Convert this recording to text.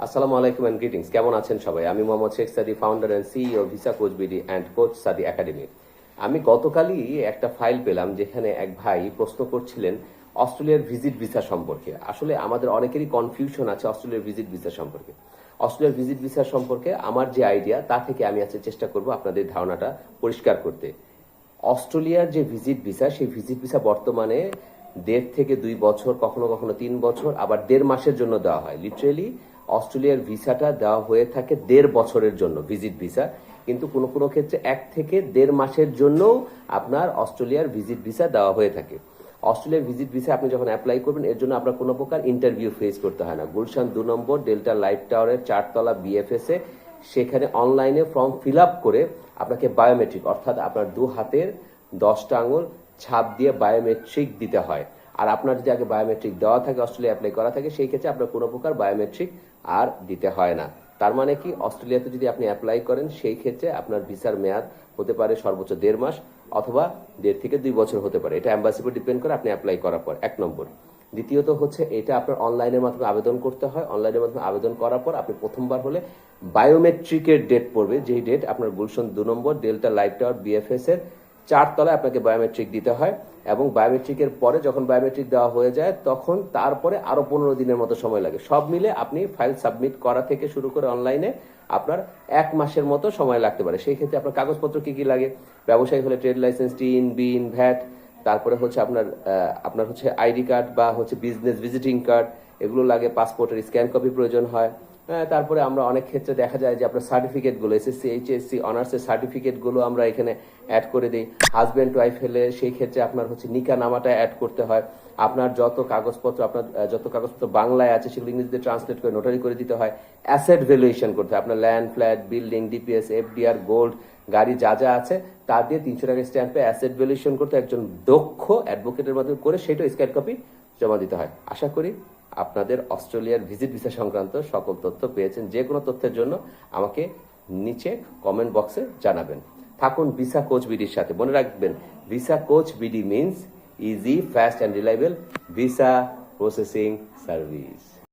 আসসালামু আলাইকুম and greetings. কেমন আছেন সবাই? আমি Mohammad Sheikh Sadi, founder and CEO visa coach BD and coach Sadi academy. আমি গতকালই একটা ফাইল পেলাম যেখানে এক ভাই প্রশ্ন করছিলেন অস্ট্রেলিয়ার ভিজিট ভিসা সম্পর্কে। আসলে আমাদের অনেকেরই কনফিউশন আছে অস্ট্রেলিয়ার ভিজিট ভিসা সম্পর্কে। অস্ট্রেলিয়ার ভিজিট ভিসা সম্পর্কে আমার যে আইডিয়া তা থেকে আমি আজকে চেষ্টা করব আপনাদের ধারণাটা পরিষ্কার করতে। অস্ট্রেলিয়ার যে ভিজিট ভিসা, সেই ভিজিট ভিসা বর্তমানে 1.5 থেকে 2 বছর, কখনো কখনো 3 বছর, আবার 1.5 মাসের জন্য দেওয়া হয়। লিটারেলি অস্ট্রেলিয়ার ভিসাটা দেওয়া হয়ে থাকে 1.5 বছরের জন্য ভিজিট ভিসা, কিন্তু কোনো কোনো ক্ষেত্রে 1 থেকে 1.5 মাসের জন্যও আপনার অস্ট্রেলিয়ার ভিজিট ভিসা দেওয়া হয়ে থাকে। অস্ট্রেলিয়ার ভিজিট ভিসা আপনি যখন অ্যাপ্লাই করবেন, এর জন্য আপনার কোনো প্রকার ইন্টারভিউ ফেস করতে হয় না। গুলশান 2 নম্বর ডেল্টা লাইফ টাওয়ারের 4 তলা বিএফএস এ সেখানে অনলাইনে ফর্ম ফিল আপ করে আপনাকে বায়োমেট্রিক, অর্থাৎ আপনার 2 হাতের 10টা আঙুল ছাপ দিয়ে বায়োমেট্রিক দিতে হয়। আর আপনার যদি আগে বায়োমেট্রিক দেওয়া থাকে, অস্ট্রেলিয়া অ্যাপ্লাই করা থাকে, সেই ক্ষেত্রে আপনার কোনো প্রকার বায়োমেট্রিক আর দিতে হয় না। তার মানে কি, অস্ট্রেলিয়াতে যদি আপনি অ্যাপ্লাই করেন সেই ক্ষেত্রে আপনার ভিসার মেয়াদ হতে পারে সর্বোচ্চ 1.5 মাস অথবা 1.5 থেকে 2 বছর হতে পারে। এটা এম্বাসির উপর ডিপেন্ড করে আপনি অ্যাপ্লাই করার পর, 1 নম্বর। দ্বিতীয়ত হচ্ছে, এটা আপনার অনলাইনের মাধ্যমে আবেদন করতে হয়। অনলাইনের মাধ্যমে আবেদন করার পর আপনি প্রথমবার হলে বায়োমেট্রিকের ডেট পড়বে, যেই ডেট আপনার গুলশান 2 নম্বর ডেল্টা লাইফ টাওয়ার বিএফএস এর 4 তলায় আপনাকে বায়োমেট্রিক দিতে হয়। এবং বায়োমেট্রিকের পরে যখন বায়োমেট্রিক দেওয়া হয়ে যায়, তখন তারপরে আরো 15 দিনের মতো সময় লাগে। সব মিলে আপনি ফাইল সাবমিট করা থেকে শুরু করে অনলাইনে আপনার 1 মাসের মতো সময় লাগতে পারে। সেই ক্ষেত্রে আপনার কাগজপত্র কি কি লাগে? ব্যবসায়ী হলে ট্রেড লাইসেন্স, টিন, বিন, ভ্যাট, তারপরে হচ্ছে আপনার হচ্ছে আইডি কার্ড বা হচ্ছে বিজনেস ভিজিটিং কার্ড, এগুলো লাগে। পাসপোর্টের স্ক্যান কপি প্রয়োজন হয়। তারপরে আমরা অনেক ক্ষেত্রে দেখা যায় যে আপনার সার্টিফিকেটগুলো, এসএসসি, এইচএসসি, অনার্সের সার্টিফিকেটগুলো আমরা এখানে অ্যাড করে দিই। হাজব্যান্ড ওয়াইফ হলে সেই ক্ষেত্রে আপনার হচ্ছে নিকা নামাটা অ্যাড করতে হয়। আপনার যত কাগজপত্র বাংলায় আছে সেগুলো ইংরেজিতে ট্রান্সলেট করে নোটারি করে দিতে হয়। অ্যাসেট ভ্যালুয়েশন করতে হয়। আপনার land, flat, building, DPS, FDR, gold, গাড়ি যা যা আছে তা দিয়ে 300 টাকা স্ট্যাম্পে অ্যাসেট ভ্যালুয়েশন করতে একজন দক্ষ অ্যাডভোকেটের মাধ্যমে করে সেটা স্ক্যান কপি জমা দিতে হয়। আশা করি আপনাদের অস্ট্রেলিয়ার ভিজিট ভিসা সংক্রান্ত সকল তথ্য পেয়েছেন। যে কোনো তথ্যের জন্য আমাকে নিচে কমেন্ট বক্সে জানাবেন। থাকুন ভিসা কোচ বিডির সাথে। মনে রাখবেন, visa coach BD means easy, fast and reliable visa processing service.